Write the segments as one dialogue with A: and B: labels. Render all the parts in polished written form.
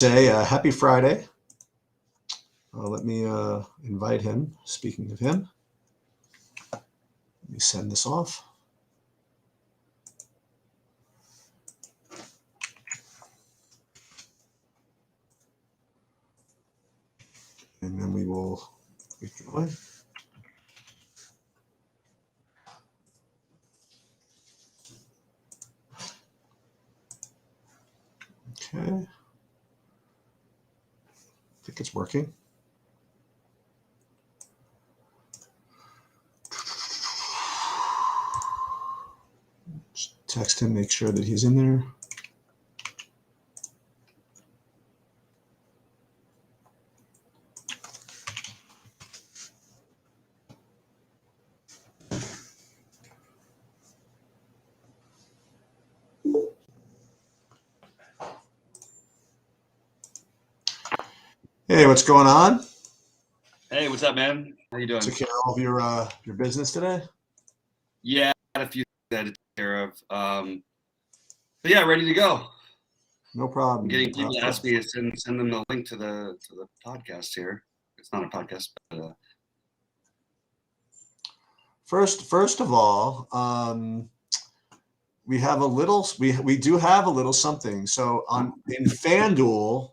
A: Say happy Friday. Let me invite him. Speaking of him, let me send this off. And then we will rejoin. Okay. I think it's working. Just text him, make sure that he's in there. Hey, what's going on?
B: Hey, what's up, man? How you doing?
A: Took care of your business today?
B: Yeah, I had a few things I had to take care of. But yeah, ready to go.
A: No problem.
B: I'm getting people to ask me to send them the link to the podcast here. It's not a podcast, but
A: First of all, we have a little. We do have a little something. So in Fanduel.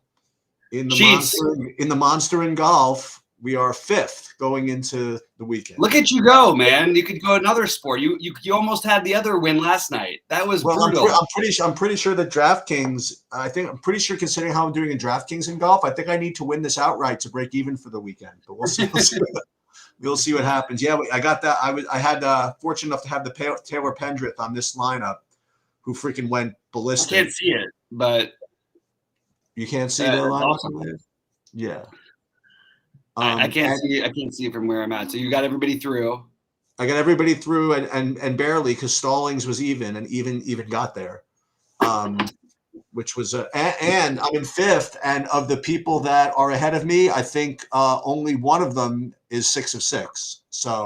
A: In the Monster in Golf, we are 5th going into the weekend.
B: Look at you go, man! You could go another sport. You almost had the other win last night. That was brutal.
A: I'm pretty sure that DraftKings. I'm pretty sure, considering how I'm doing in DraftKings in golf, I think I need to win this outright to break even for the weekend. But we'll see. We'll see what happens. Yeah, I got that. I had fortunate enough to have the Taylor Pendrith on this lineup, who freaking went ballistic.
B: I can't see it, but.
A: You can't see the lineup? Awesome. Yeah.
B: I can't see it from where I'm at. So you got everybody through.
A: I got everybody through and barely, because Stallings was even got there. Which was and I'm in 5th, and of the people that are ahead of me, I think only one of them is 6 of 6. So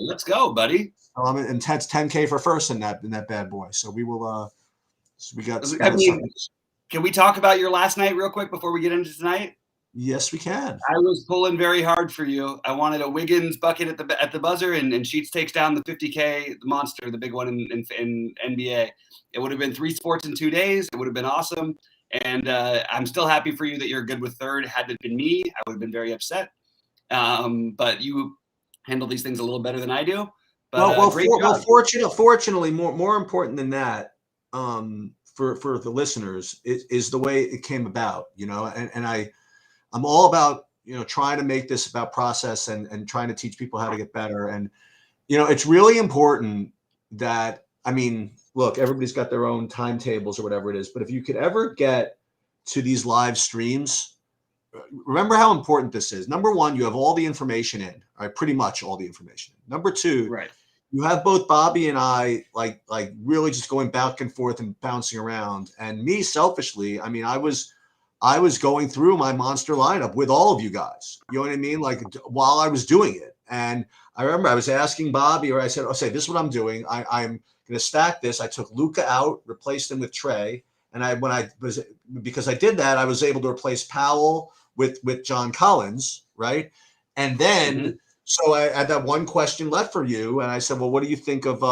B: let's go, buddy.
A: So I'm in 10K for first in that bad boy. So we will we got
B: Can we talk about your last night real quick before we get into tonight?
A: Yes, we can.
B: I was pulling very hard for you. I wanted a Wiggins bucket at the buzzer, and Sheets takes down the 50K, the monster, the big one in NBA. It would have been 3 sports in 2 days. It would have been awesome. And I'm still happy for you that you're good with third. Had it been me, I would have been very upset. But you handle these things a little better than I do. But,
A: fortunately, more important than that, for the listeners is the way it came about, and I'm all about, trying to make this about process and trying to teach people how to get better. And, it's really important that, look, everybody's got their own timetables or whatever it is, but if you could ever get to these live streams, remember how important this is. Number one, you have all the information in, right? Pretty much all the information. Number two,
B: right.
A: You have both Bobby and I like really just going back and forth and bouncing around. And me, selfishly, I was going through my monster lineup with all of you guys. You know what I mean? Like, while I was doing it. And I remember I was asking Bobby, or I said, "Okay, this is what I'm doing. I'm going to stack this." I took Luka out, replaced him with Trey. And because I did that, I was able to replace Powell with John Collins, right? And then So I had that one question left for you, and I said, "Well, what do you think of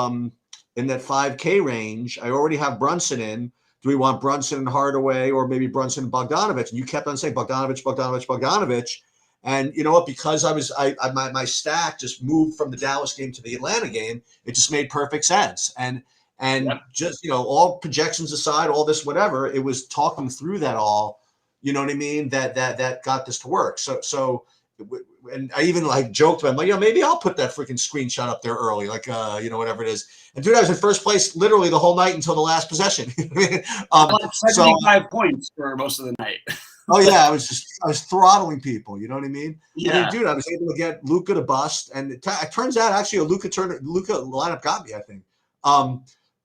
A: in that 5K range? I already have Brunson in. Do we want Brunson and Hardaway, or maybe Brunson and Bogdanovich?" And you kept on saying Bogdanovich. And you know what? Because my stack just moved from the Dallas game to the Atlanta game, it just made perfect sense. And just all projections aside, all this whatever, it was talking through that all. You know what I mean? That got this to work. So. And I even joked about, maybe I'll put that freaking screenshot up there early, whatever it is. And dude, I was in first place literally the whole night until the last possession.
B: 75 points for most of the night.
A: Oh yeah, I was throttling people. You know what I mean?
B: Yeah,
A: dude, I was able to get Luka to bust, and it turns out actually a Luka lineup got me, I think.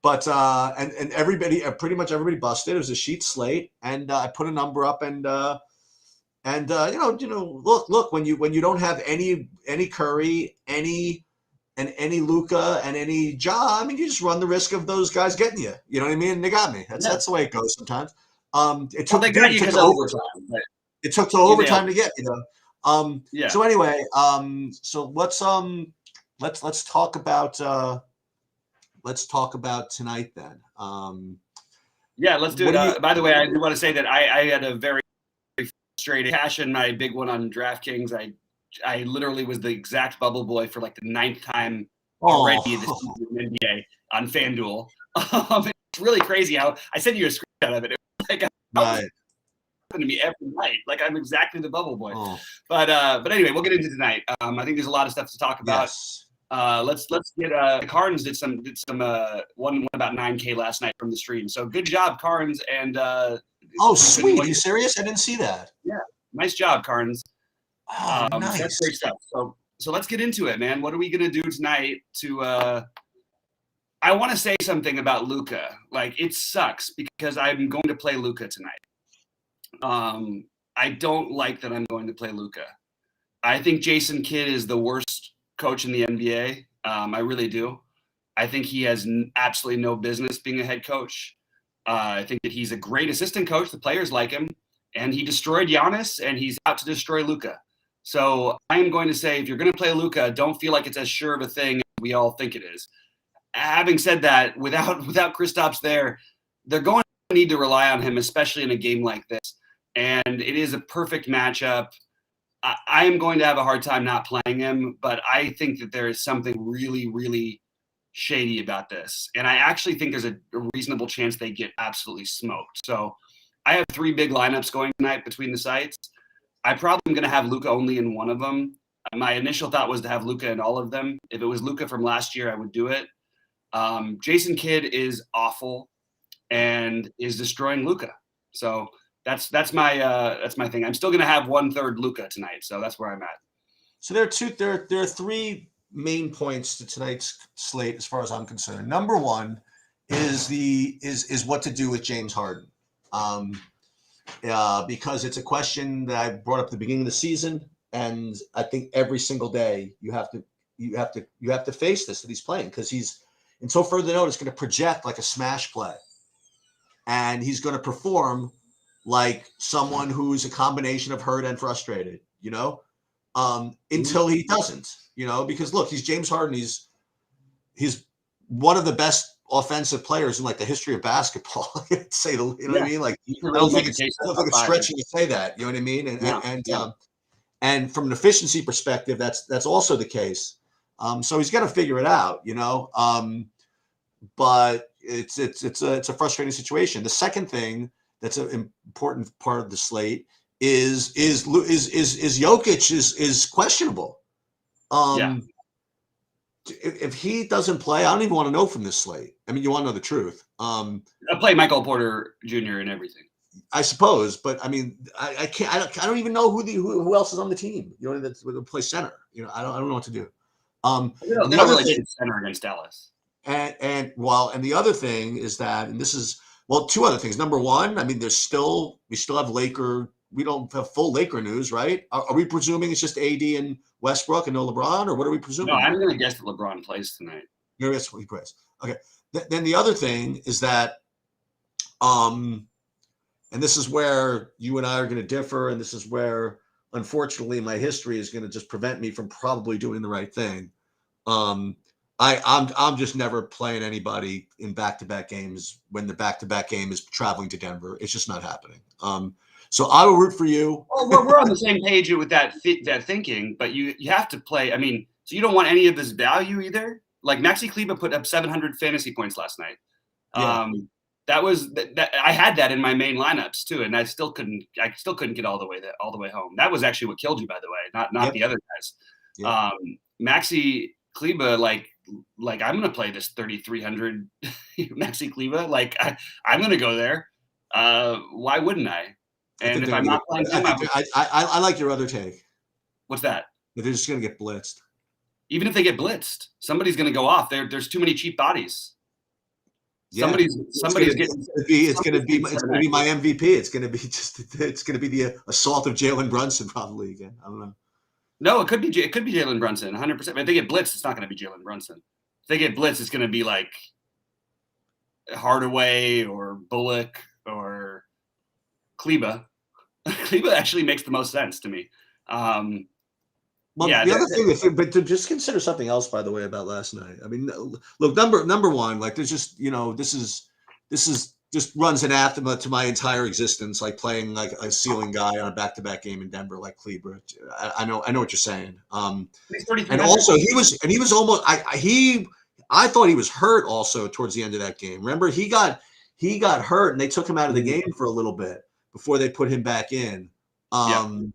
A: But everybody, pretty much everybody busted. It was a sheet slate, and I put a number up, and look, when you don't have any Curry, any Luka, and any Ja, you just run the risk of those guys getting you. You know what I mean? And they got me. That's the way it goes sometimes.
B: They got you because of overtime.
A: It took till overtime to get me though.
B: Yeah.
A: So anyway, so let's talk about tonight then.
B: Yeah, let's do it. By the way, I do want to say that I had a very frustrated cash in my big one on DraftKings. I literally was the exact bubble boy for like the 9th time already this season in NBA on Fanduel. It's really crazy how I sent you a screenshot of it. It was like happened to me every night. Like I'm exactly the bubble boy. But anyway, we'll get into tonight. I think there's a lot of stuff to talk about.
A: Yes.
B: Let's get Carnes did some one about 9K last night from the stream. So good job, Carnes. And
A: sweet. Are you serious? I didn't see that.
B: Yeah, nice job, Carnes.
A: Nice.
B: That's great stuff. So let's get into it, man. What are we gonna do tonight to I want to say something about Luka. Like it sucks because I'm going to play Luka tonight. I don't like that I'm going to play Luka. I think Jason Kidd is the worst coach in the NBA. I really do. I think he has absolutely no business being a head coach. I think that he's a great assistant coach. The players like him, and he destroyed Giannis, and he's out to destroy Luka. So I am going to say, if you're going to play Luka, don't feel like it's as sure of a thing as we all think it is. Having said that, without Kristaps there, they're going to need to rely on him, especially in a game like this. And it is a perfect matchup. I am going to have a hard time not playing him, but I think that there is something really, really shady about this. And I actually think there's a reasonable chance they get absolutely smoked. So I have 3 big lineups going tonight between the sites. I probably am going to have Luka only in one of them. My initial thought was to have Luka in all of them. If it was Luka from last year, I would do it. Jason Kidd is awful and is destroying Luka. So that's my thing. I'm still going to have 1/3 Luka tonight. So that's where I'm at.
A: So there are 3 main points to tonight's slate as far as I'm concerned. Number 1 is what to do with James Harden. Because it's a question that I brought up at the beginning of the season, and I think every single day you have to face this that he's playing, because he's, until further notice, going to project like a smash play, and he's going to perform like someone who's a combination of hurt and frustrated, until he doesn't, because look, he's James Harden. He's one of the best offensive players in like the history of basketball. Say what I mean? Like I don't think it's stretching to say that. You know what I mean? And from an efficiency perspective, that's also the case. So he's got to figure it out. But it's a frustrating situation. The second thing that's an important part of the slate is Jokic is questionable. If he doesn't play, I don't even want to know from this slate. I mean, you want to know the truth.
B: I play Michael Porter Jr. and everything,
A: I suppose, but I mean, I can't. I don't even know who else is on the team. That's will play center. I don't know what to do.
B: They don't really play center against Dallas.
A: And the other thing is that, and this is 2 other things. Number 1, I mean, we still have Laker. We don't have full Laker news, right? Are we presuming it's just AD and Westbrook and no LeBron, or what are we presuming?
B: No, I'm going to guess that LeBron plays tonight.
A: You're going to guess he plays. Okay. Then the other thing is that, and this is where you and I are going to differ, and this is where, unfortunately, my history is going to just prevent me from probably doing the right thing. I'm just never playing anybody in back-to-back games when the back-to-back game is traveling to Denver. It's just not happening. So I will root for you.
B: Well, we're on the same page with that thinking, but you have to play. I mean, so you don't want any of this value either. Like Maxi Kleber put up 700 fantasy points last night.
A: Yeah.
B: That was that I had that in my main lineups too, and I still couldn't get all the way home. That was actually what killed you, by the way, not the other guys. Yep. Maxi Kleber, like I'm gonna play this 3,300 Maxi Kleber. Like I'm gonna go there. Why wouldn't I? And if I'm not playing him,
A: I like your other take.
B: What's that?
A: That they're just gonna get blitzed.
B: Even if they get blitzed, somebody's gonna go off. There's too many cheap bodies.
A: Yeah. It's gonna be my MVP. It's gonna be the assault of Jalen Brunson probably again. I don't know.
B: No, it could be Jalen Brunson, 100%. But if they get blitzed, it's not going to be Jalen Brunson. If they get blitzed, it's going to be like Hardaway or Bullock or Kleber. Kleba actually makes the most sense to me.
A: Well,
B: Yeah,
A: the other thing, but to just consider something else, by the way, about last night. I mean, look, number one, like there's just this is just runs anathema to my entire existence, like playing like a ceiling guy on a back-to-back game in Denver, like Kleber. I know what you're saying. And also he was almost I thought he was hurt also towards the end of that game. Remember, he got hurt and they took him out of the game for a little bit before they put him back in. I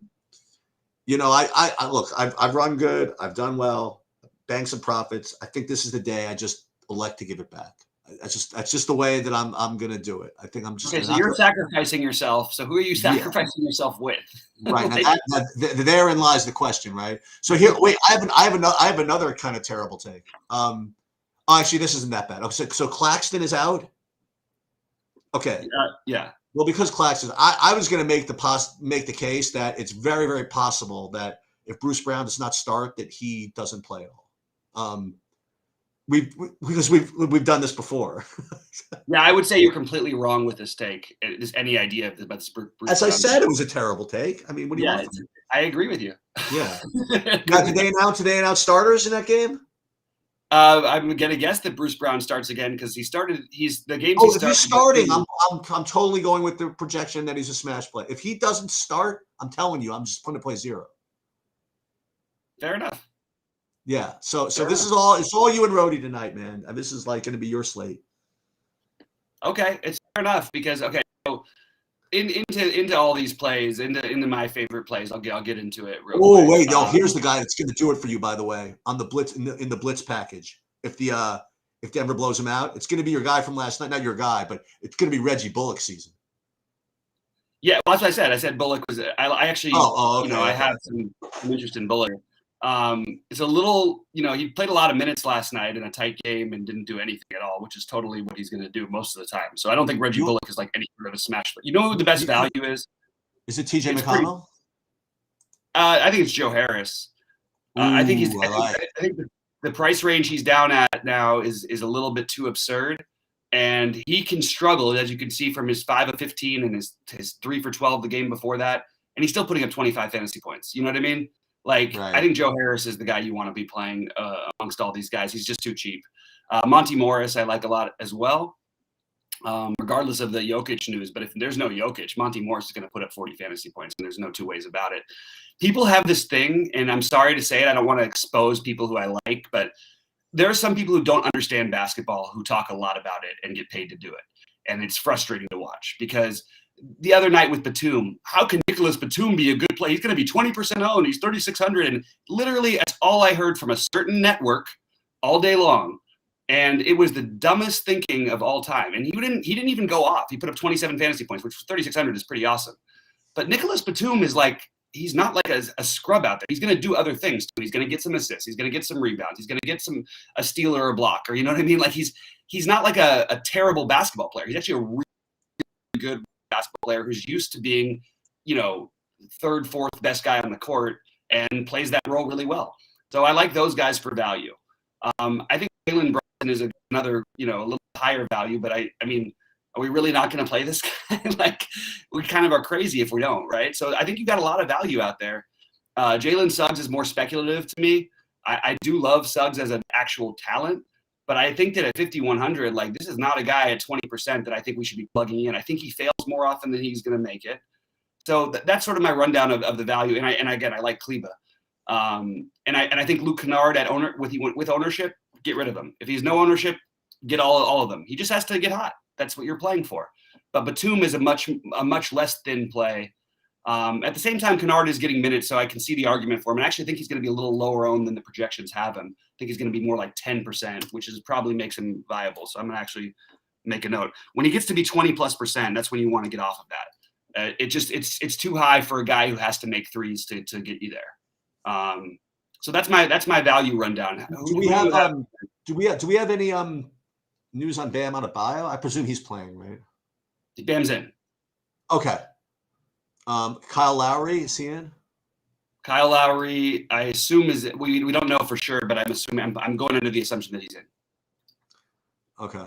A: look, I've run good. I've done well. Banked some profits. I think this is the day I just elect to give it back. That's just the way that I'm going to do it. I think I'm just
B: okay. So you're sacrificing yourself. So who are you sacrificing yourself with?
A: Right. Now therein lies the question, right? So here, wait, I have another kind of terrible take. Actually, this isn't that bad. Okay, so Claxton is out. Okay.
B: Yeah.
A: Well, because Claxton, I was going to make the case that it's very, very possible that if Bruce Brown does not start, that he doesn't play at all. Because we've done this before.
B: Yeah, I would say you're completely wrong with this take. There's any idea about this Bruce
A: As
B: Brown.
A: I said, it was a terrible take. I mean, what do you want?
B: I agree with you.
A: Yeah. Now, did they announce starters in that game?
B: I'm gonna guess that Bruce Brown starts again because he started. He's the game.
A: Oh, if he's starting, I'm totally going with the projection that he's a smash play. If he doesn't start, I'm telling you, I'm just going to play 0.
B: Fair enough.
A: Yeah. So this is all. It's all you and Rhodey tonight, man. This is like going to be your slate.
B: Okay, it's fair enough because so into all these plays, into my favorite plays, I'll get into it. Real quick.
A: Wait, here's the guy that's going to do it for you. By the way, on the blitz in the blitz package, if Denver blows him out, it's going to be your guy from last night. Not your guy, but it's going to be Reggie Bullock season.
B: Yeah, well, that's what I said. I said Bullock was. I actually,
A: okay,
B: I have some interest in Bullock. It's a little, he played a lot of minutes last night in a tight game and didn't do anything at all, which is totally what he's going to do most of the time. So I don't think Reggie Bullock is like any sort of a smash. You know who the best value is?
A: Is it TJ McConnell?
B: I think it's Joe Harris. I think I think the price range he's down at now is a little bit too absurd. And he can struggle, as you can see from his 5 of 15 and his 3 for 12 the game before that. And he's still putting up 25 fantasy points. You know what I mean? Like, right. I think Joe Harris is the guy you want to be playing amongst all these guys. He's just too cheap. Monty Morris, I like a lot as well, regardless of the Jokic news. But if there's no Jokic, Monty Morris is going to put up 40 fantasy points, and there's no two ways about it. People have this thing, and I'm sorry to say it. I don't want to expose people who I like, but there are some people who don't understand basketball who talk a lot about it and get paid to do it. And it's frustrating to watch because – the other night with Batum, how can Nicholas Batum be a good player? He's going to be 20% owned. He's 3,600. And literally, that's all I heard from a certain network all day long. And it was the dumbest thinking of all time. And he didn't even go off. He put up 27 fantasy points, which 3,600 is pretty awesome. But Nicholas Batum is like, he's not like a scrub out there. He's going to do other things too. He's going to get some assists. He's going to get some rebounds. He's going to get a steal or a block, or you know what I mean? Like he's not like a terrible basketball player. He's actually a really good basketball player who's used to being, third, fourth best guy on the court and plays that role really well. So I like those guys for value. I think Jalen Brunson is another, a little higher value, but I mean, are we really not going to play this guy? Like we kind of are crazy if we don't, right? So I think you've got a lot of value out there. Jalen Suggs is more speculative to me. I do love Suggs as an actual talent. But I think that at 5,100, like this is not a guy at 20% that I think we should be plugging in. I think he fails more often than he's going to make it. So that's sort of my rundown of the value. And again, I like Kleba. And I think Luke Kennard with ownership, get rid of him. If he's no ownership, get all of them. He just has to get hot. That's what you're playing for. But Batum is a much less thin play. At the same time, Kennard is getting minutes, so I can see the argument for him. And I actually think he's going to be a little lower owned than the projections have him. I think he's going to be more like 10%, which is probably makes him viable. So I'm going to actually make a note. When he gets to be 20+%, that's when you want to get off of that. It's too high for a guy who has to make threes to get you there. So that's my value rundown.
A: Do we have any news on Bam Adebayo? I presume he's playing, right?
B: Bam's in.
A: Okay. Kyle Lowry, is he in?
B: Kyle Lowry, I assume we don't know for sure, but I'm going under the assumption that he's in.
A: Okay.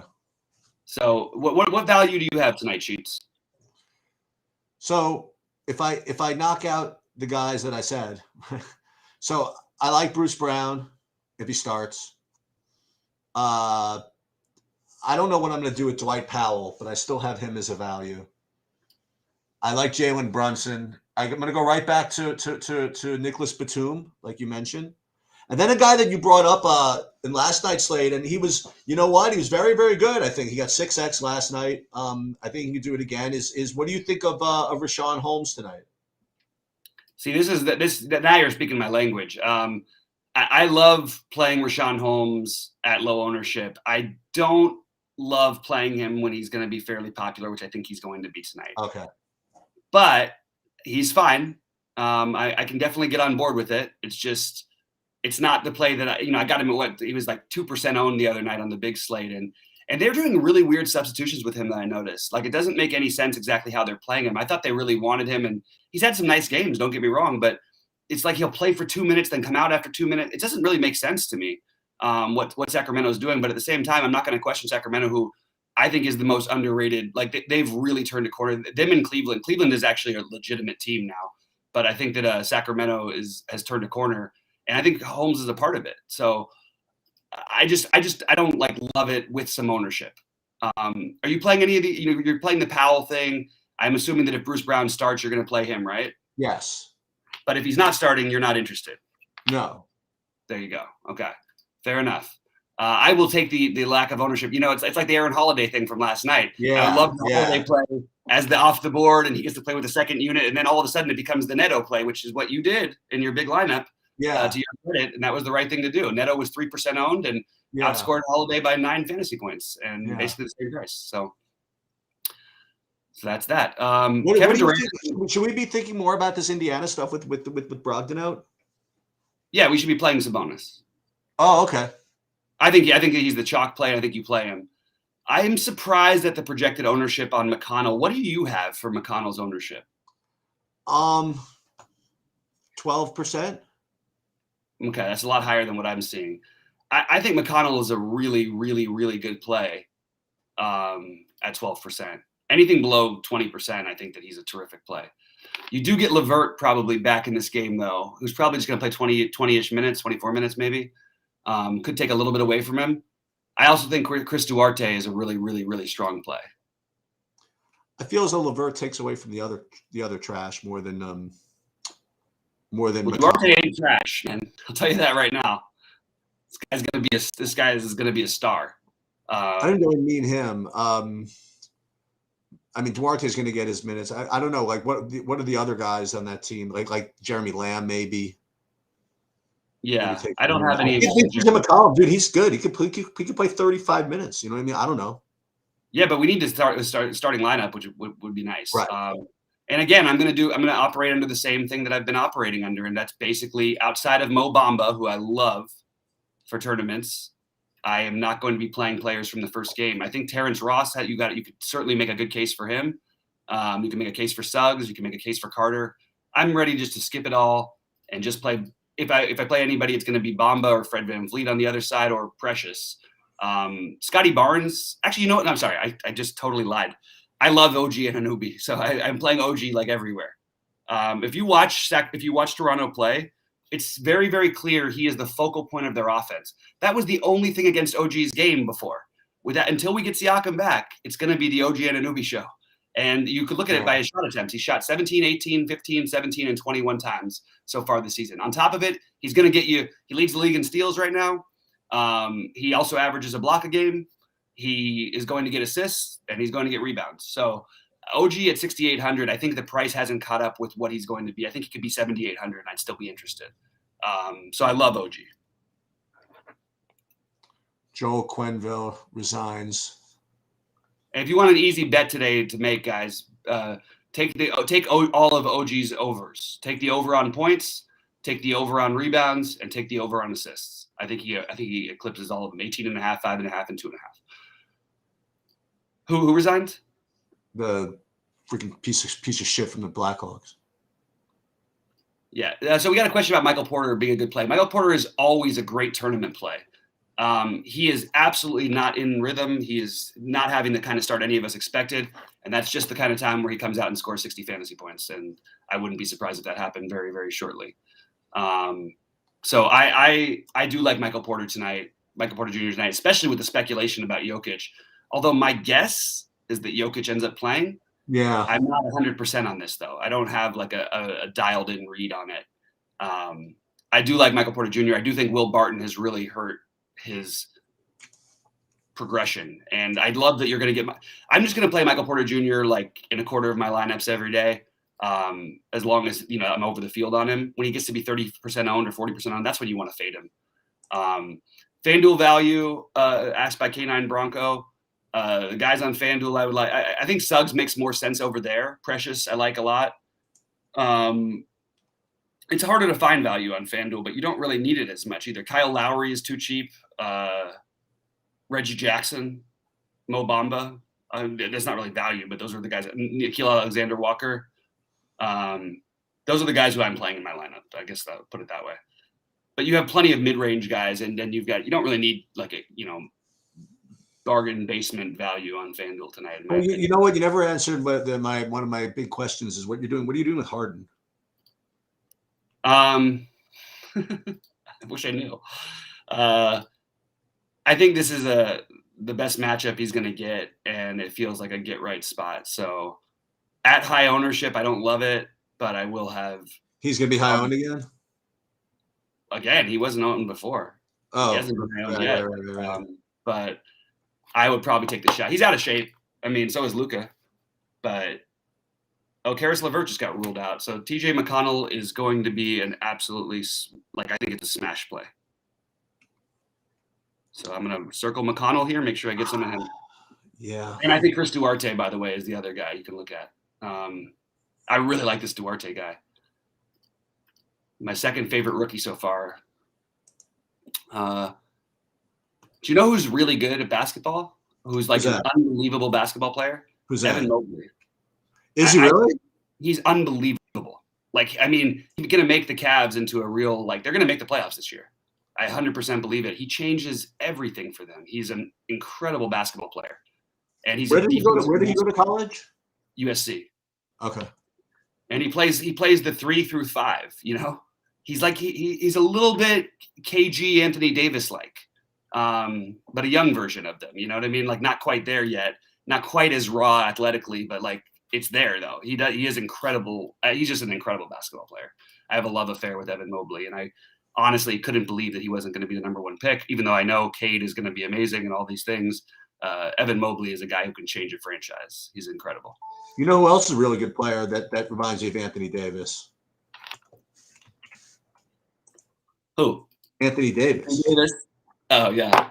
B: So what value do you have tonight, Sheets?
A: So if I knock out the guys that I said, so I like Bruce Brown if he starts. I don't know what I'm going to do with Dwight Powell, but I still have him as a value. I like Jalen Brunson. I'm going to go right back to Nicholas Batum, like you mentioned. And then a guy that you brought up in last night's slate, and he was, you know what? He was very, very good. I think he got 6X last night. I think he can do it again. Is what do you think of Rashawn Holmes tonight?
B: See, now you're speaking my language. I love playing Rashawn Holmes at low ownership. I don't love playing him when he's going to be fairly popular, which I think he's going to be tonight.
A: Okay.
B: But he's fine. I can definitely get on board with it. It's just, it's not the play that I got him at he was like 2% owned the other night on the big slate. And they're doing really weird substitutions with him that I noticed. Like, it doesn't make any sense exactly how they're playing him. I thought they really wanted him, and he's had some nice games, don't get me wrong, but it's like he'll play for 2 minutes, then come out after 2 minutes. It doesn't really make sense to me what Sacramento's doing. But at the same time, I'm not going to question Sacramento, who I think is the most underrated. Like, they've really turned a corner. Them in Cleveland. Cleveland is actually a legitimate team now, but I think that Sacramento has turned a corner, and I think Holmes is a part of it. So I don't love it with some ownership. Are you playing any of the? You're playing the Powell thing. I'm assuming that if Bruce Brown starts, you're going to play him, right?
A: Yes.
B: But if he's not starting, you're not interested.
A: No.
B: There you go. Okay, fair enough. I will take the lack of ownership. It's like the Aaron Holiday thing from last night.
A: Yeah.
B: I love the Holiday play as the off the board, and he gets to play with the second unit, and then all of a sudden it becomes the Neto play, which is what you did in your big lineup.
A: Yeah.
B: To your credit, and that was the right thing to do. Neto was 3% owned and outscored Holiday by 9 fantasy points, and basically the same price. So that's that. Kevin Durant.
A: Should we be thinking more about this Indiana stuff with Brogdon out?
B: Yeah, we should be playing Sabonis.
A: Oh, okay.
B: I think he's the chalk play. I think you play him. I am surprised at the projected ownership on McConnell. What do you have for McConnell's ownership?
A: 12%.
B: Okay, that's a lot higher than what I'm seeing. I think McConnell is a really, really, really good play at 12%. Anything below 20%, I think that he's a terrific play. You do get LeVert probably back in this game, though, who's probably just going to play 20-ish minutes, 24 minutes maybe. Could take a little bit away from him. I also think Chris Duarte is a really, really, really strong play.
A: I feel as though LeVert takes away from the other trash more than
B: Duarte ain't trash, man. I'll tell you that right now. This guy is going to be a star.
A: I didn't really mean him. I mean, Duarte's going to get his minutes. I don't know. Like, what are the other guys on that team? Like Jeremy Lamb, maybe.
B: Yeah, I don't have any.
A: McCollum, dude, he's good. He could play 35 minutes. You know what I mean? I don't know.
B: Yeah, but we need to start starting lineup, which would be nice.
A: Right.
B: And again, I'm going to operate under the same thing that I've been operating under, and that's basically outside of Mo Bamba, who I love for tournaments. I am not going to be playing players from the first game. I think Terrence Ross, you could certainly make a good case for him. You can make a case for Suggs. You can make a case for Carter. I'm ready just to skip it all and just play. If I play anybody, it's going to be Bamba or Fred VanVleet on the other side, or Precious. Scotty Barnes. Actually, you know what? I'm sorry. I just totally lied. I love OG and Anunoby, so I'm playing OG like everywhere. If you watch Toronto play, it's very, very clear he is the focal point of their offense. That was the only thing against OG's game before. With that, until we get Siakam back, it's going to be the OG and Anunoby show. And you could look at it by his shot attempts. He shot 17, 18, 15, 17, and 21 times so far this season. On top of it, he's going to get you – he leads the league in steals right now. He also averages a block a game. He is going to get assists, and he's going to get rebounds. So OG at 6,800, I think the price hasn't caught up with what he's going to be. I think he could be 7,800, and I'd still be interested. So I love OG.
A: Joel Quenneville resigns.
B: And if you want an easy bet today to make, guys, take all of OG's overs. Take the over on points, take the over on rebounds, and take the over on assists. I think he eclipses all of them: 18.5, 5.5, and 2.5. Who resigned?
A: The freaking piece of shit from the Blackhawks.
B: Yeah. So we got a question about Michael Porter being a good play. Michael Porter is always a great tournament play. He is absolutely not in rhythm. He is not having the kind of start any of us expected. And that's just the kind of time where he comes out and scores 60 fantasy points. And I wouldn't be surprised if that happened very, very shortly. So I do like Michael Porter Jr. tonight, especially with the speculation about Jokic. Although my guess is that Jokic ends up playing.
A: Yeah.
B: I'm not 100% on this, though. I don't have like a dialed in read on it. I do like Michael Porter Jr. I do think Will Barton has really hurt his progression. And I'd love that you're going to get I'm just going to play Michael Porter Jr. like in a quarter of my lineups every day. As long as, I'm over the field on him. When he gets to be 30% owned or 40% owned, that's when you want to fade him. Fanduel Value, asked by K9 Bronco. The guys on Fanduel, I would like. I think Suggs makes more sense over there. Precious, I like a lot. It's harder to find value on Fanduel, but you don't really need it as much either. Kyle Lowry is too cheap. Reggie Jackson, Mo Bamba. That's not really value, but those are the guys. Nikhil Alexander-Walker. Those are the guys who I'm playing in my lineup. I guess I'll put it that way. But you have plenty of mid-range guys, and then you don't really need like a bargain basement value on FanDuel tonight.
A: Well, you know what? You never answered one of my big questions is what you're doing. What are you doing with Harden?
B: I wish I knew. I think this is the best matchup he's going to get, and it feels like a get right spot. So at high ownership, I don't love it, but I will have.
A: He's going to be high owned again?
B: Again, he wasn't owned before.
A: Oh,
B: he hasn't been high owned yet. Right. But I would probably take the shot. He's out of shape. I mean, so is Luka. But Karis LeVert just got ruled out. So TJ McConnell is going to be an absolutely, I think it's a smash play. So I'm going to circle McConnell here, make sure I get some of him.
A: Yeah.
B: And I think Chris Duarte, by the way, is the other guy you can look at. I really like this Duarte guy. My second favorite rookie so far. Do you know who's really good at basketball? Who's like an unbelievable basketball player?
A: Who's that?
B: Evan Mobley.
A: Is he really?
B: He's unbelievable. He's going to make the Cavs into a real, they're going to make the playoffs this year. I 100% believe it. He changes everything for them. He's an incredible basketball player. And he's
A: Where did he go to college?
B: USC.
A: Okay.
B: And he plays the 3 through 5, He's he's a little bit KG Anthony Davis but a young version of them, you know what I mean? Not quite there yet, not quite as raw athletically, but it's there though. He is incredible. He's just an incredible basketball player. I have a love affair with Evan Mobley, and I honestly couldn't believe that he wasn't going to be the number one pick, even though I know Cade is going to be amazing and all these things. Evan Mobley is a guy who can change a franchise. He's incredible.
A: You know who else is a really good player that reminds you of Anthony Davis?
B: Who?
A: Anthony Davis.
B: Oh, yeah.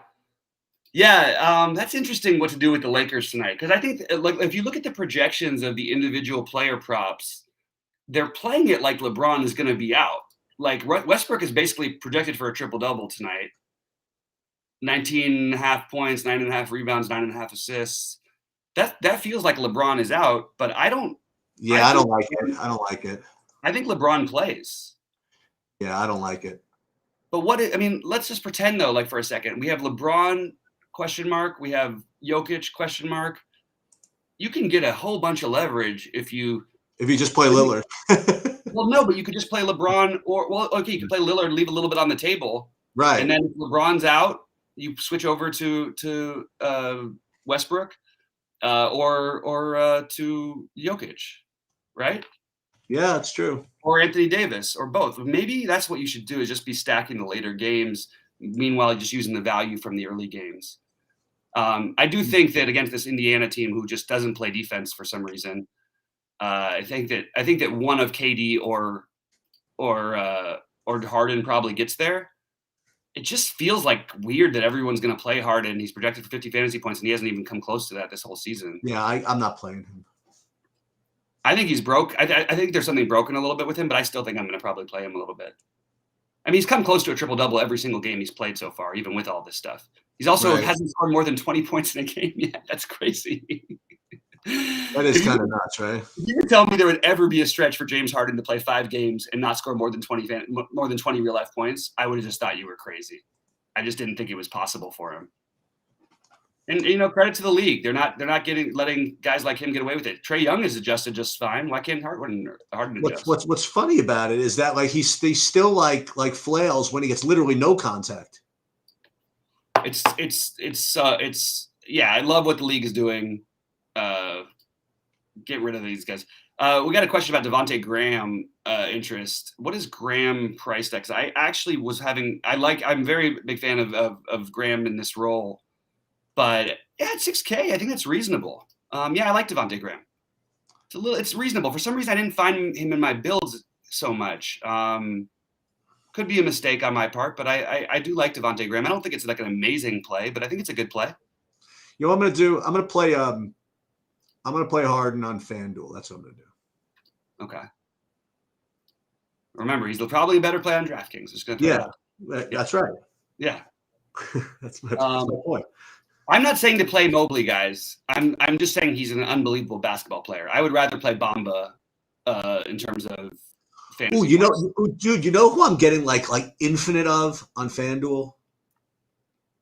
B: Yeah, that's interesting what to do with the Lakers tonight. Because I think if you look at the projections of the individual player props, they're playing it like LeBron is going to be out. Westbrook is basically projected for a triple-double tonight. 19.5 points, 9.5 rebounds, 9.5 assists. That feels like LeBron is out, but I don't.
A: Yeah, I don't like it. I don't like it.
B: I think LeBron plays.
A: Yeah, I don't like it.
B: But let's just pretend though, for a second. We have LeBron ? We have Jokic ? You can get a whole bunch of leverage if you
A: just play Lillard.
B: Well, no, but you could just play LeBron you can play Lillard, leave a little bit on the table.
A: Right.
B: And then if LeBron's out, you switch over to Westbrook or to Jokic, right?
A: Yeah, that's true.
B: Or Anthony Davis, or both. Maybe that's what you should do, is just be stacking the later games, meanwhile just using the value from the early games. I do think that against this Indiana team who just doesn't play defense for some reason, I think that one of KD or Harden probably gets there. It just feels weird that everyone's going to play Harden. He's projected for 50 fantasy points, and he hasn't even come close to that this whole season.
A: Yeah, I'm not playing him.
B: I think he's broke. I think there's something broken a little bit with him, but I still think I'm going to probably play him a little bit. I mean, he's come close to a triple-double every single game he's played so far, even with all this stuff. He's also hasn't scored more than 20 points in a game yet. That's crazy.
A: That is kind of nuts, right?
B: If you would tell me there would ever be a stretch for James Harden to play 5 games and not score more than 20 real-life points, I would have just thought you were crazy. I just didn't think it was possible for him. And credit to the league. They're not letting guys like him get away with it. Trae Young is adjusted just fine. Why can't Harden adjust?
A: What's funny about it is that like he still like flails when he gets literally no contact.
B: It's I love what the league is doing. Get rid of these guys. We got a question about Devontae Graham interest. What is Graham priced at? 'Cause I actually I'm very big fan of Graham in this role. But yeah, at 6K, I think that's reasonable. I like Devontae Graham. It's reasonable. For some reason, I didn't find him in my builds so much. Could be a mistake on my part, but I do like Devontae Graham. I don't think it's like an amazing play, but I think it's a good play.
A: You know what I'm gonna do? I'm gonna play Harden on Fanduel. That's what I'm gonna do.
B: Okay. Remember, he's probably a better play on DraftKings.
A: That's right.
B: Yeah.
A: that's my point.
B: I'm not saying to play Mobley, guys. I'm just saying he's an unbelievable basketball player. I would rather play Bamba in terms of fantasy.
A: Dude, you know who I'm getting like infinite of on FanDuel?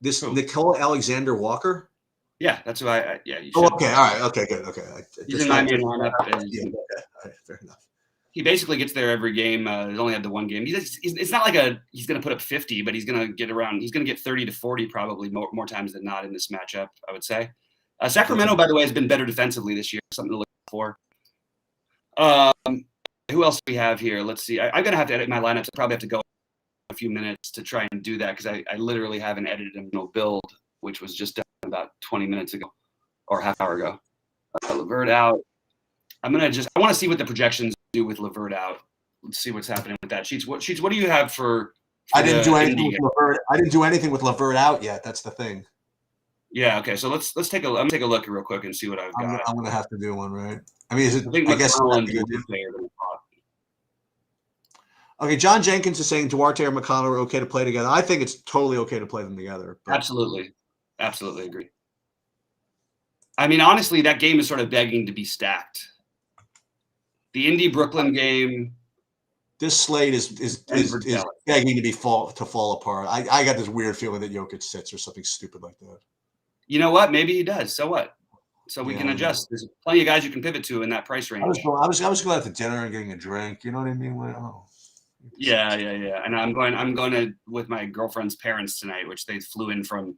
A: This Nicole Alexander Walker.
B: Yeah, that's who I.
A: Okay, all right, okay, good, okay.
B: He's in my main lineup.
A: Yeah, okay, all right, fair enough.
B: He basically gets there every game. He's only had the one game. It's not like he's going to put up 50, but he's going to get around. He's going to get 30 to 40 probably more times than not in this matchup, I would say. Sacramento, by the way, has been better defensively this year. Something to look for. Who else do we have here? Let's see. I'm going to have to edit my lineups. I probably have to go a few minutes to try and do that because I literally haven't edited a build, which was just done about 20 minutes ago or half hour ago. LeVert out. I want to see what the projections do with LeVert out. Let's see what's happening with that. Sheets, what do you have for
A: I didn't do anything with LeVert. I didn't do anything with LeVert out yet. That's the thing.
B: Yeah. Okay. So let's take I'm gonna take a look real quick and see what I've got.
A: I'm gonna have to do one, right? I mean,
B: I guess.
A: Okay, John Jenkins is saying Duarte or McConnell are okay to play together. I think it's totally okay to play them together.
B: But. Absolutely agree. I mean, honestly, that game is sort of begging to be stacked. The Indy Brooklyn game.
A: This slate is begging to fall apart. I got this weird feeling that Jokic sits or something stupid like that.
B: You know what? Maybe he does. So what? So we can adjust. There's plenty of guys you can pivot to in that price range.
A: I was going out to dinner and getting a drink. You know what I mean?
B: Yeah. And I'm going to with my girlfriend's parents tonight, which they flew in from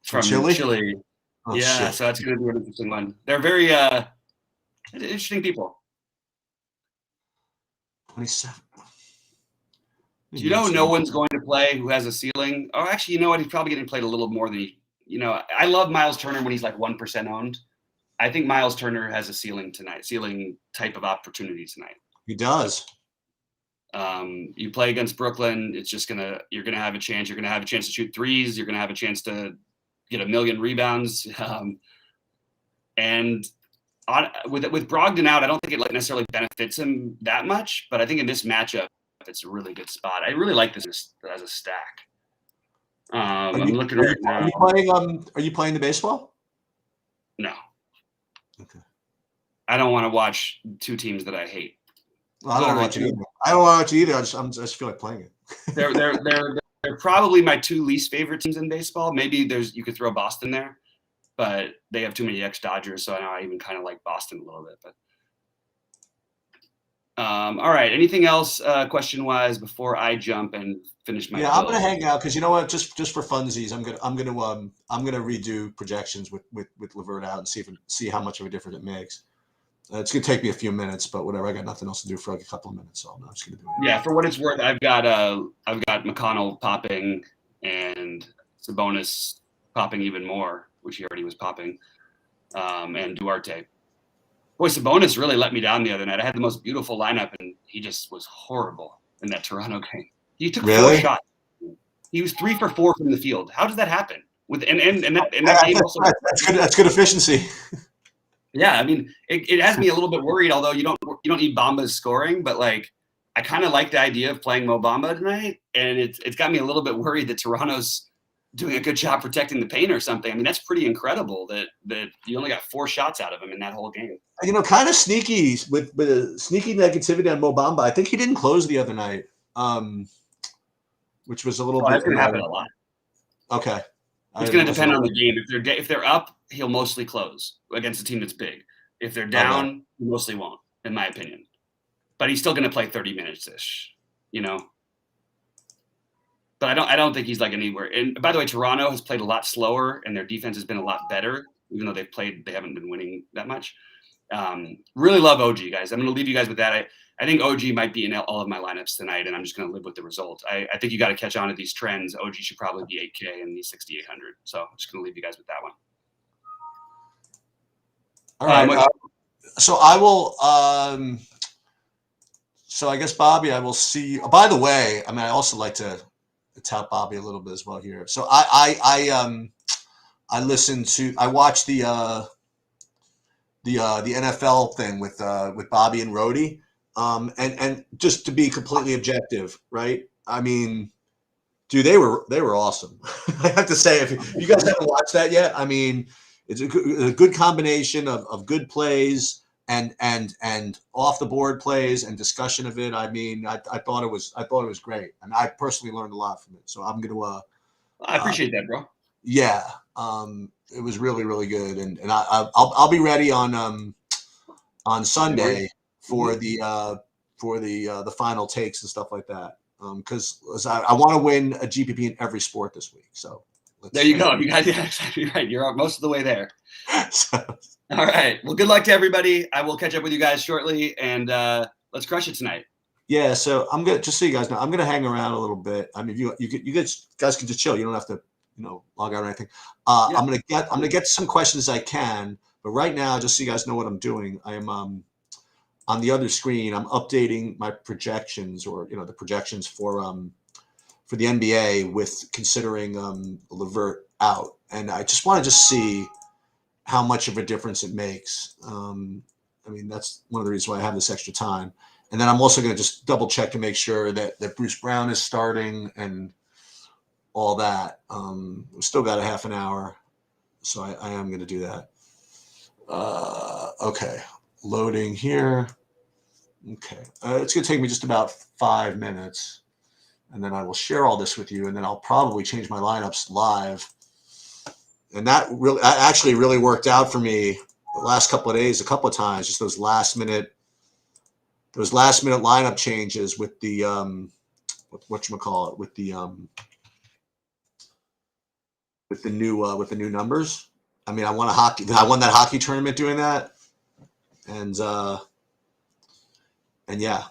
B: Chile.
A: Oh,
B: yeah,
A: shit.
B: so that's going to be an interesting one. They're very interesting people.
A: 27.
B: Do you know no one's going to play who has a ceiling? Oh, actually, you know what? He's probably getting played a little more than I love Miles Turner when he's like 1% owned. I think Miles Turner has a ceiling type of opportunity tonight.
A: He does.
B: You play against Brooklyn, you're gonna have a chance. You're gonna have a chance to shoot threes. You're gonna have a chance to get 1 million rebounds. And with Brogdon out, I don't think it necessarily benefits him that much. But I think in this matchup, it's a really good spot. I really like this as a stack. I'm looking right now.
A: Are you playing the baseball?
B: No.
A: Okay.
B: I don't want to watch two teams that I hate.
A: Well, I don't want to watch it either. I just feel like playing it.
B: They're probably my two least favorite teams in baseball. Maybe you could throw Boston there, but they have too many ex-Dodgers, so I even kind of like Boston a little bit. But all right. Anything else question-wise before I jump and finish my?
A: Yeah, I'm gonna hang out because you know what? Just for funsies, I'm gonna redo projections with LeVert out and see how much of a difference it makes. It's gonna take me a few minutes, but whatever. I got nothing else to do for like a couple of minutes, so I'm just gonna do it.
B: Yeah, for what it's worth, I've got McConnell popping and Sabonis popping even more, which he already was popping, and Duarte. Boy, Sabonis really let me down the other night. I had the most beautiful lineup, and he just was horrible in that Toronto game. He took 4 shots. He was 3 for 4 from the field. How does that happen? That game also.
A: That's good efficiency.
B: Yeah, I mean, it has me a little bit worried. Although you don't need Bamba's scoring, but like I kind of like the idea of playing Mo Bamba tonight, and it's got me a little bit worried that Toronto's doing a good job protecting the paint or something. I mean, that's pretty incredible that you only got 4 shots out of him in that whole game.
A: Kind of sneaky with a sneaky negativity on Mo Bamba. I think he didn't close the other night, which was a little bit.
B: That's gonna happen a lot.
A: Okay.
B: It's going to depend on the game. If they're up, he'll mostly close against a team that's big. If they're down, he mostly won't, in my opinion. But he's still going to play 30 minutes ish, you know. But I don't think he's like anywhere. And by the way, Toronto has played a lot slower, and their defense has been a lot better, even though they haven't been winning that much. Really love OG, guys. I'm going to leave you guys with that. I think OG might be in all of my lineups tonight, and I'm just going to live with the result. I think you got to catch on to these trends. OG should probably be 8K and he's 6,800. So I'm just going to leave you guys with that one.
A: All right. So I will. So I guess Bobby, I will see you. By the way, I mean, I also like to tout Bobby a little bit as well here. So I watched the NFL thing with Bobby and Rhodey. And just to be completely objective, right? I mean, dude, they were awesome. I have to say, if you guys haven't watched that yet, I mean, it's a good combination of good plays and off the board plays and discussion of it. I mean, I thought it was great, and I personally learned a lot from it. So I'm gonna.
B: I appreciate that, bro.
A: Yeah, it was really, really good, and I'll be ready on Sunday for the final takes and stuff like that. Because I want to win a GPP in every sport this week. So
B: there you go. You guys, yeah, exactly right. You're most of the way there. All right. Well, good luck to everybody. I will catch up with you guys shortly, and let's crush it tonight.
A: Yeah. So I'm gonna, just so you guys know, I'm gonna hang around a little bit. I mean, you guys can just chill. You don't have to, log out or anything. Yeah. I'm gonna get some questions I can, but right now, just so you guys know what I'm doing, I am on the other screen, I'm updating my projections, or the projections for the NBA with considering LeVert out, and I just want to see how much of a difference it makes. I mean, that's one of the reasons why I have this extra time, and then I'm also going to just double check to make sure that Bruce Brown is starting and all that. We've still got a half an hour, so I am going to do that. Okay. Loading here. Okay. It's going to take me just about 5 minutes, and then I will share all this with you, and then I'll probably change my lineups live. And that actually really worked out for me the last couple of days, a couple of times, just those last minute lineup changes with the with the new numbers. I mean, I won that hockey tournament doing that. And yeah,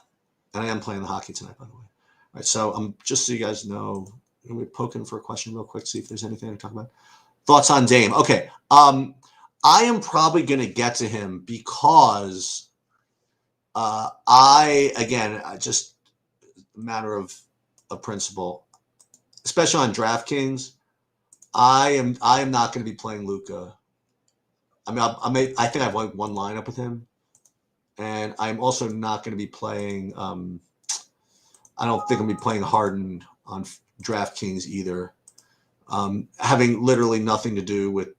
A: and I am playing the hockey tonight, by the way. All right, so just so you guys know, we're poking for a question real quick, see if there's anything to talk about. Thoughts on Dame? Okay, I am probably going to get to him because I just a matter of principle, especially on DraftKings, I am not going to be playing Luka. I mean, I think I've like one lineup with him. And I'm also not going to be playing. I don't think I'm going to be playing Harden on DraftKings either. Having literally nothing to do with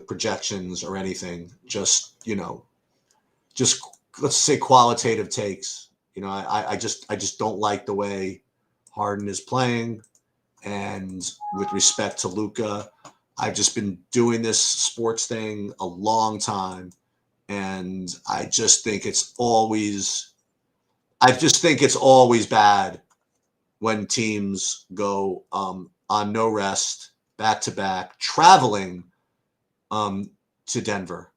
A: projections or anything. Just let's say qualitative takes. I just don't like the way Harden is playing, and with respect to Luka, I've just been doing this sports thing a long time, and I just think it's always bad when teams go on no rest, back to back, traveling to Denver.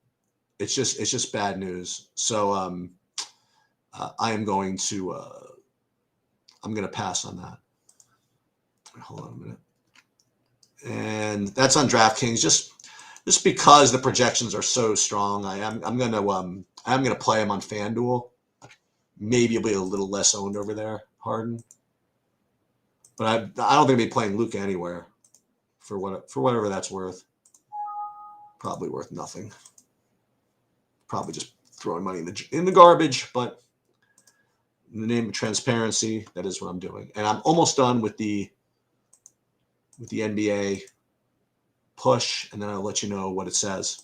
A: It's just bad news. So I am going to I'm going to pass on that. Hold on a minute. And that's on DraftKings. Just because the projections are so strong, I'm going to play him on Fanduel. Maybe he'll be a little less owned over there, Harden. But I don't think I'll be playing Luka anywhere for whatever that's worth. Probably worth nothing. Probably just throwing money in the garbage, but in the name of transparency, that is what I'm doing. And I'm almost done with the NBA push, and then I'll let you know what it says.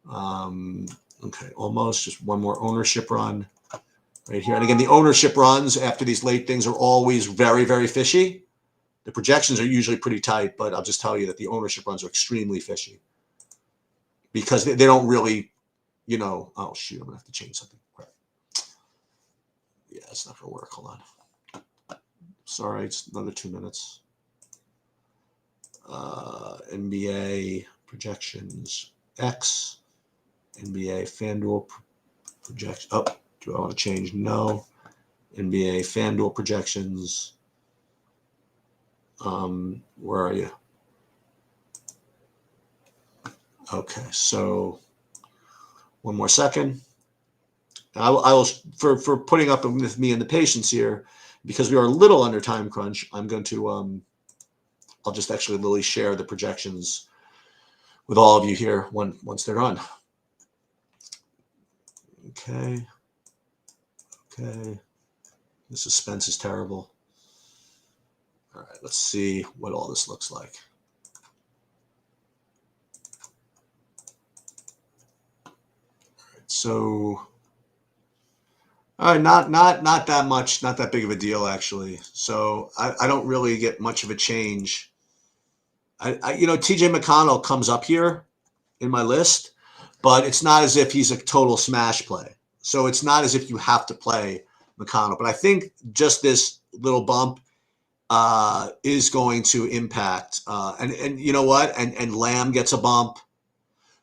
A: Okay, almost. Just one more ownership run, right here. And again, the ownership runs after these late things are always very, very fishy. The projections are usually pretty tight, but I'll just tell you that the ownership runs are extremely fishy because they don't really, oh, shoot, I'm going to have to change something. Right. Yeah, it's not going to work. Hold on. Sorry, it's another 2 minutes. NBA projections X, NBA Fanduel projection. Oh, do I want to change? No. NBA Fanduel projections. Where are you? Okay, so one more second. I will for putting up with me and the patience here, because we are a little under time crunch. I'm going to I'll just actually literally share the projections with all of you here once they're done. Okay. Okay. The suspense is terrible. All right, let's see what all this looks like. All right, so all right, not that much, not that big of a deal actually. So I don't really get much of a change. TJ McConnell comes up here in my list, but it's not as if he's a total smash play. So it's not as if you have to play McConnell. But I think just this little bump is going to impact. And you know what? And Lamb gets a bump.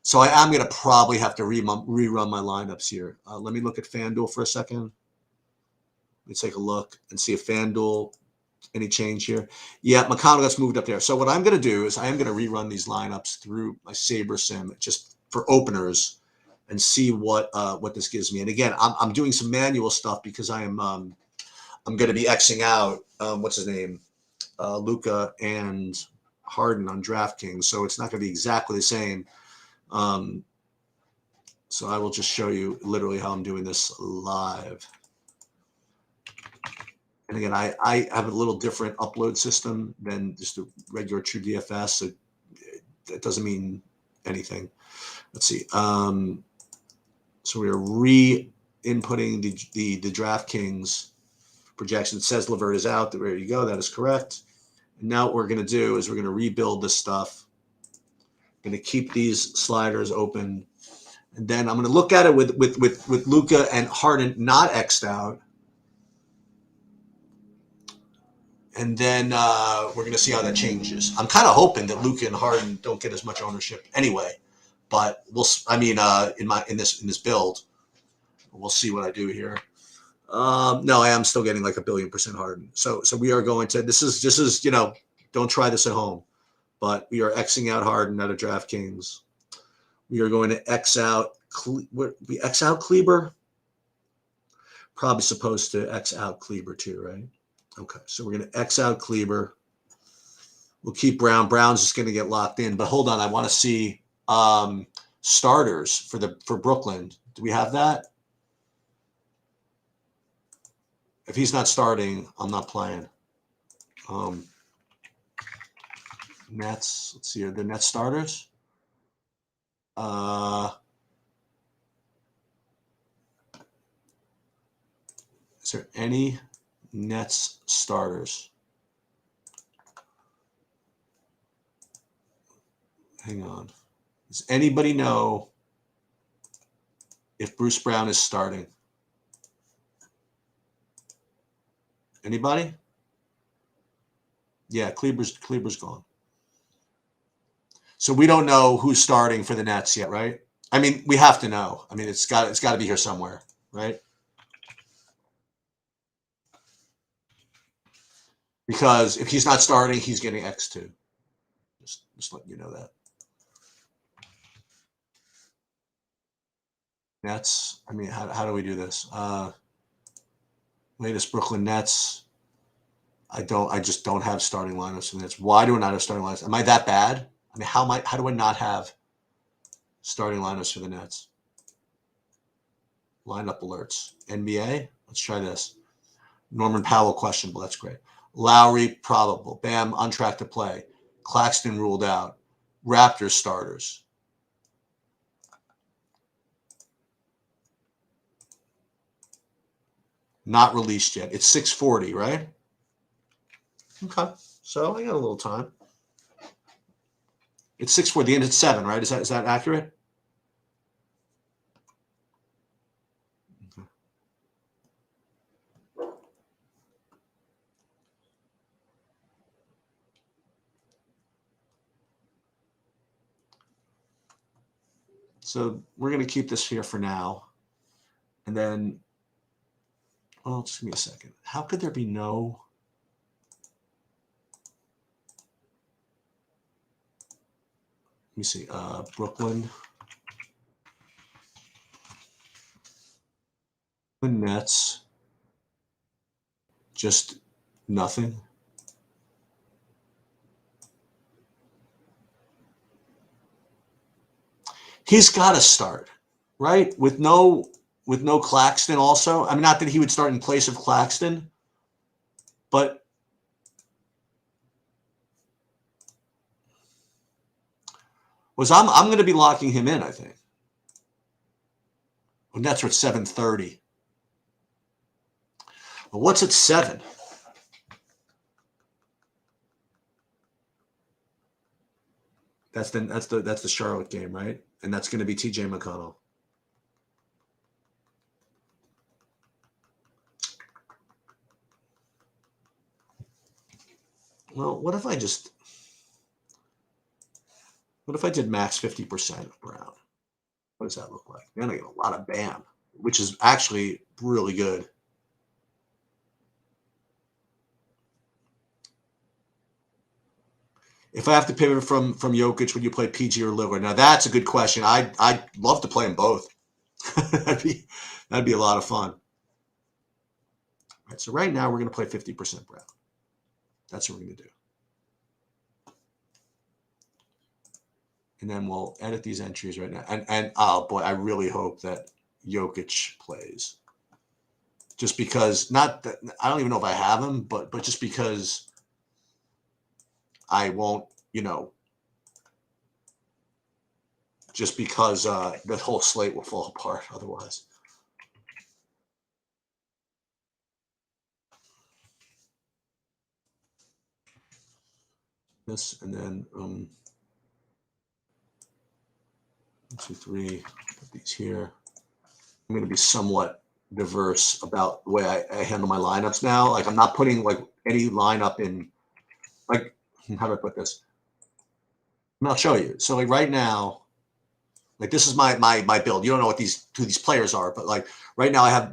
A: So I am going to probably have to rerun my lineups here. Let me look at FanDuel for a second. Let me take a look and see if FanDuel, any change here. Yeah, McConnell gets moved up there. So what I'm going to do is I am going to rerun these lineups through my Sabre Sim just for openers and see what this gives me. And again, I'm doing some manual stuff because I'm going to be Xing out what's his name, Luka and Harden on DraftKings. So it's not going to be exactly the same. So I will just show you literally how I'm doing this live. And again, I have a little different upload system than just a regular true DFS. So that doesn't mean anything. Let's see. So we are re-inputting the DraftKings projection. It says Levert is out. There you go. That is correct. And now what we're going to do is we're going to rebuild this stuff. I'm going to keep these sliders open. And then I'm going to look at it with Luka and Harden not X'd out. And then we're going to see how that changes. I'm kind of hoping that Luka and Harden don't get as much ownership anyway. But in this build, we'll see what I do here. No, I am still getting like 1,000,000,000% Harden. So we are going to. This is don't try this at home, but we are Xing out Harden out of DraftKings. We are going to X out. We X out Kleber. Probably supposed to X out Kleber too, right? Okay, so we're going to X out Kleber. We'll keep Brown. Brown's just going to get locked in. But hold on, I want to see starters for Brooklyn. Do we have that? If he's not starting, I'm not playing. Nets. Let's see. Are the Nets starters? Is there any Nets starters? Hang on. Does anybody know if Bruce Brown is starting? Anybody? Yeah, Kleber's gone. So we don't know who's starting for the Nets yet, right? I mean, we have to know. I mean, it's got to be here somewhere, right? Because if he's not starting, he's getting X2. Just letting you know that. Nets. I mean, how do we do this? Latest Brooklyn Nets. I just don't have starting lineups for the Nets. Why do I not have starting lineups? Am I that bad? I mean, how do I not have starting lineups for the Nets? Lineup alerts. NBA. Let's try this. Norman Powell questionable. That's great. Lowry probable. Bam on track to play. Claxton ruled out. Raptors starters. Not released yet. It's 6:40, right? Okay. So I got a little time. It's 6:40. The end at 7, right? Is that accurate? Okay. So we're going to keep this here for now. And then, well, just give me a second. How could there be no... Let me see. Brooklyn Nets. Just nothing. He's got to start, right? With no Claxton also. I mean, not that he would start in place of Claxton, but I'm going to be locking him in, I think. And that's at 7:30. Well, what's at 7? That's the Charlotte game, right? And that's going to be TJ McConnell. Well, what if I did max 50% of Brown? What does that look like? Then I get a lot of Bam, which is actually really good. If I have to pivot from Jokic, would you play PG or Lillard? Now that's a good question. I'd love to play them both. that'd be a lot of fun. All right, so right now we're going to play 50% Brown. That's what we're going to do. And then we'll edit these entries right now. And oh boy, I really hope that Jokic plays. Just because, not that I don't even know if I have him, but just because I won't, just because the whole slate will fall apart otherwise. This, and then 1, 2, 3, put these here. I'm going to be somewhat diverse about the way I handle my lineups now. Like I'm not putting like any lineup in, like, how do I put this? And I'll show you. So like right now, like this is my build. You don't know who these players are, but like right now I have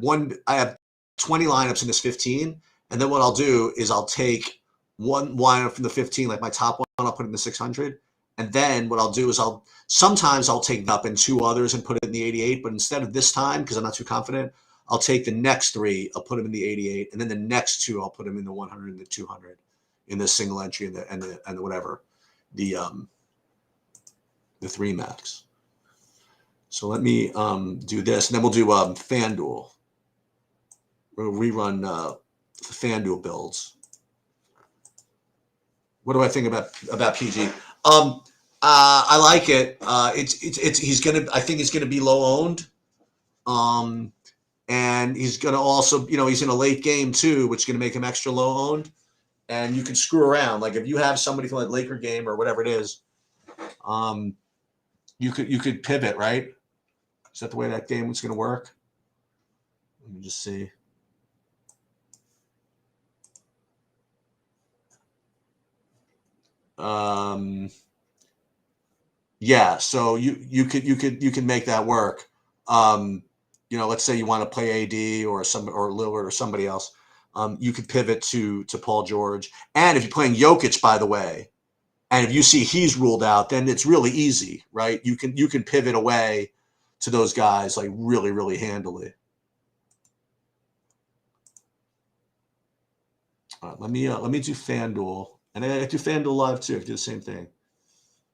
A: 20 lineups in this 15. And then what I'll do is I'll take one lineup from the 15, like my top one, I'll put in the 600. And then what I'll do is sometimes I'll take up in 2 others and put it in the 88. But instead of this time, because I'm not too confident, I'll take the next 3, I'll put them in the 88, and then the next 2 I'll put them in the 100 and the 200 in the single entry and the whatever, the 3 max. So let me do this, and then we'll do Fanduel. We'll rerun the Fanduel builds. What do I think about PG? I like it. I think he's gonna be low owned. And he's gonna also, he's in a late game too, which is gonna make him extra low owned. And you can screw around. Like if you have somebody from that Laker game or whatever it is, you could pivot, right? Is that the way that game was gonna work? Let me just see. Yeah, so you can make that work. Let's say you want to play AD or Lillard or somebody else. You could pivot to Paul George. And if you're playing Jokic, by the way, and if you see he's ruled out, then it's really easy, right? You can pivot away to those guys like really, really handily. Let me do FanDuel, and I do FanDuel Live too. I do the same thing.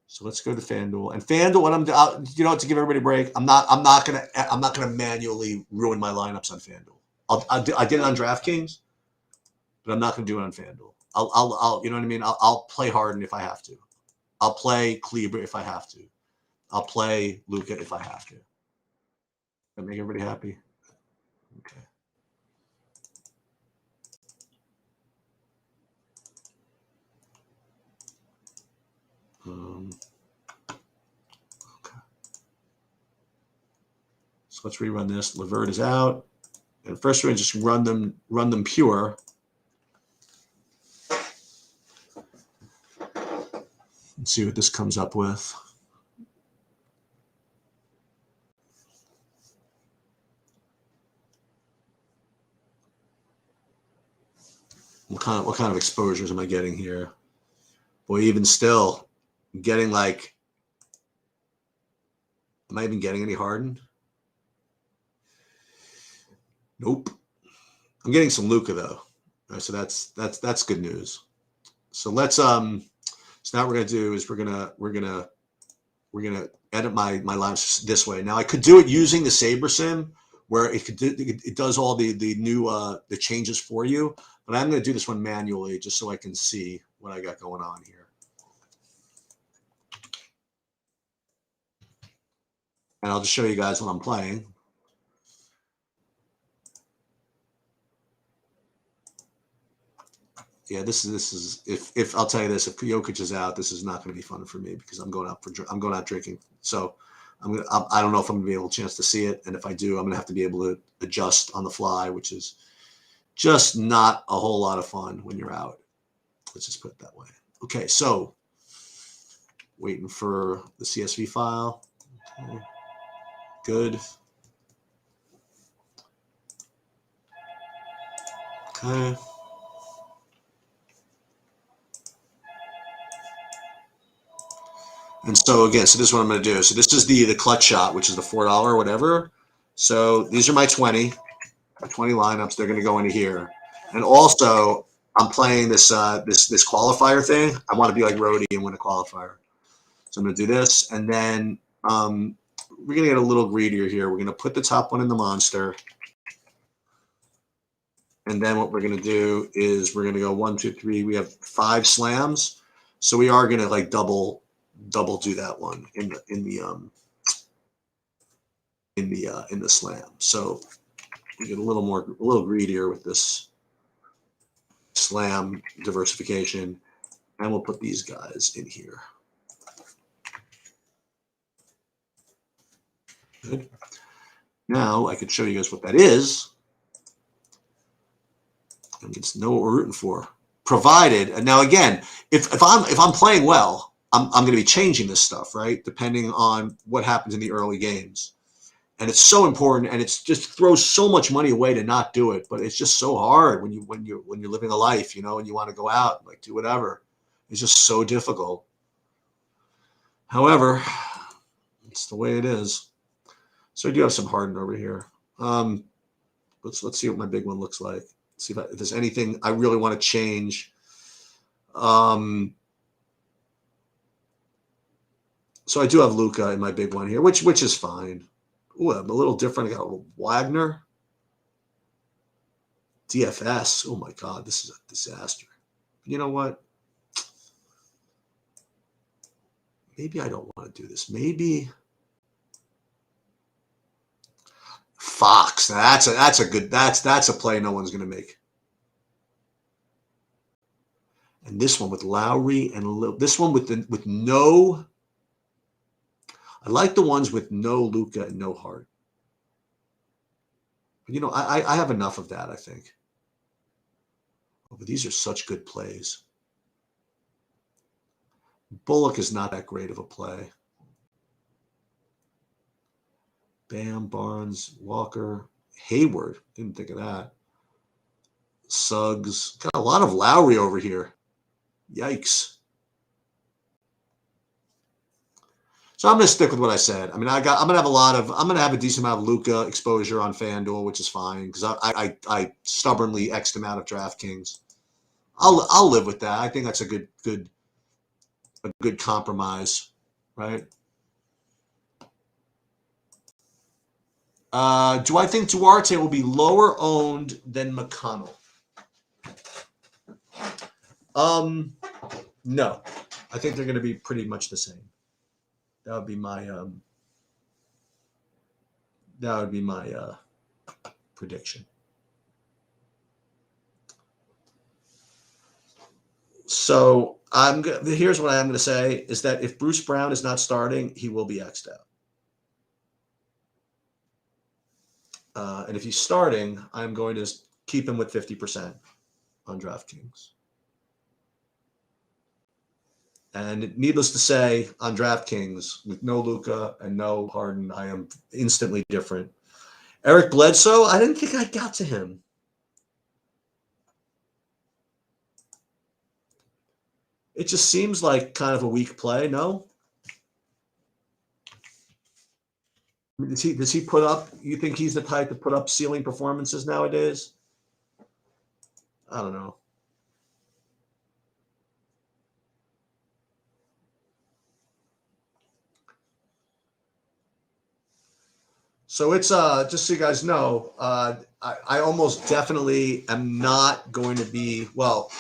A: So let's go to FanDuel. And FanDuel, to give everybody a break, I'm not gonna manually ruin my lineups on FanDuel. I did it on DraftKings, but I'm not gonna do it on FanDuel. I'll you know what I mean? I'll play Harden if I have to. I'll play Kleber if I have to. I'll play Luka if I have to. That make everybody happy? Okay. So let's rerun this. Levert is out. And first we're going to just run them pure. Let's see what this comes up with. What kind of exposures am I getting here? Boy, even still, I'm getting like, am I even getting any Harden? Nope. I'm getting some Luka though. All right, so that's good news. So let's so now what we're gonna do is we're gonna edit my lines this way. Now I could do it using the Sabre Sim where it does all the new the changes for you, but I'm gonna do this one manually just so I can see what I got going on here. And I'll just show you guys what I'm playing. Yeah, this is if I'll tell you this, if Jokic is out, this is not going to be fun for me because I'm going out drinking. So I don't know if I'm going to be able a chance to see it, and if I do, I'm going to have to be able to adjust on the fly, which is just not a whole lot of fun when you're out. Let's just put it that way. Okay, so waiting for the CSV file. Okay. Good. Okay. And so again, so this is what I'm going to do. So this is the clutch shot, which is the $4 or whatever. So these are my 20 lineups. They're going to go into here. And also, I'm playing this this qualifier thing. I want to be like Rhodey and win a qualifier. So I'm going to do this, and then we're going to get a little greedier here. We're going to put the top one in the monster. And then what we're going to do is we're going to go 1, 2, 3. We have 5 slams. So we are going to like double do that one in the slam. So we get a little greedier with this slam diversification, and we'll put these guys in here. Good. Now I could show you guys what that is. And just know what we're rooting for. Provided, and now again, if I'm playing well, I'm going to be changing this stuff, right? Depending on what happens in the early games. And it's so important, and it's just throws so much money away to not do it. But it's just so hard when you're living a life, and you want to go out and like do whatever. It's just so difficult. However, it's the way it is. So I do have some Harden over here. Let's see what my big one looks like. See if there's anything I really want to change. So I do have Luka in my big one here, which is fine. Ooh, I'm a little different. I got Wagner. DFS. Oh, my God. This is a disaster. You know what? Maybe I don't want to do this. Maybe Fox. That's a play no one's going to make. And this one with Lowry and this one with no. I like the ones with no Luka and no Harden. But, I have enough of that, I think. Oh, but these are such good plays. Bullock is not that great of a play. Bam, Barnes, Walker, Hayward. Didn't think of that. Suggs. Got a lot of Lowry over here. Yikes. So I'm going to stick with what I said. I mean, I'm going to have a decent amount of Luka exposure on Fanduel, which is fine because I stubbornly X'd him out of DraftKings. I'll live with that. I think that's a good compromise, right? Do I think Duarte will be lower owned than Mcconnell? No. I think they're going to be pretty much the same. That would be my prediction. So here's what I'm going to say is that if Bruce Brown is not starting, he will be X'd out. And if he's starting, I'm going to keep him with 50% on DraftKings. And needless to say, on DraftKings, with no Luka and no Harden, I am instantly different. Eric Bledsoe, I didn't think I got to him. It just seems like kind of a weak play, no? Does he put up, you think he's the type to put up ceiling performances nowadays? I don't know. So it's just so you guys know, I almost definitely am not going to be, well,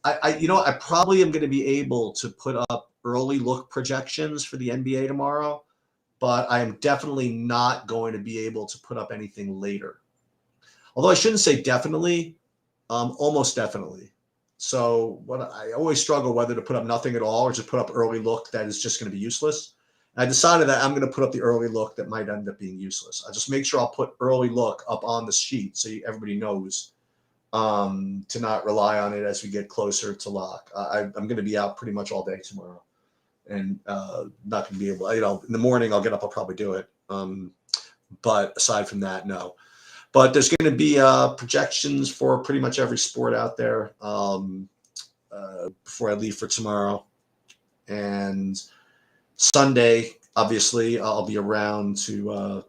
A: I probably am going to be able to put up early look projections for the NBA tomorrow, but I am definitely not going to be able to put up anything later. Although I shouldn't say definitely, almost definitely. So what I always struggle whether to put up nothing at all or just put up early look that is just going to be useless. I decided that I'm going to put up the early look that might end up being useless. I just make sure I'll put early look up on the sheet so everybody knows to not rely on it as we get closer to lock. I'm going to be out pretty much all day tomorrow and not going to be able, in the morning I'll get up, I'll probably do it. But aside from that, no. But there's going to be projections for pretty much every sport out there before I leave for tomorrow. And Sunday, obviously, I'll be around to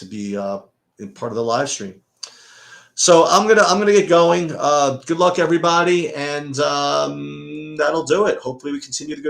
A: be in part of the live stream. So I'm gonna get going. Good luck, everybody, and that'll do it. Hopefully, we continue to go.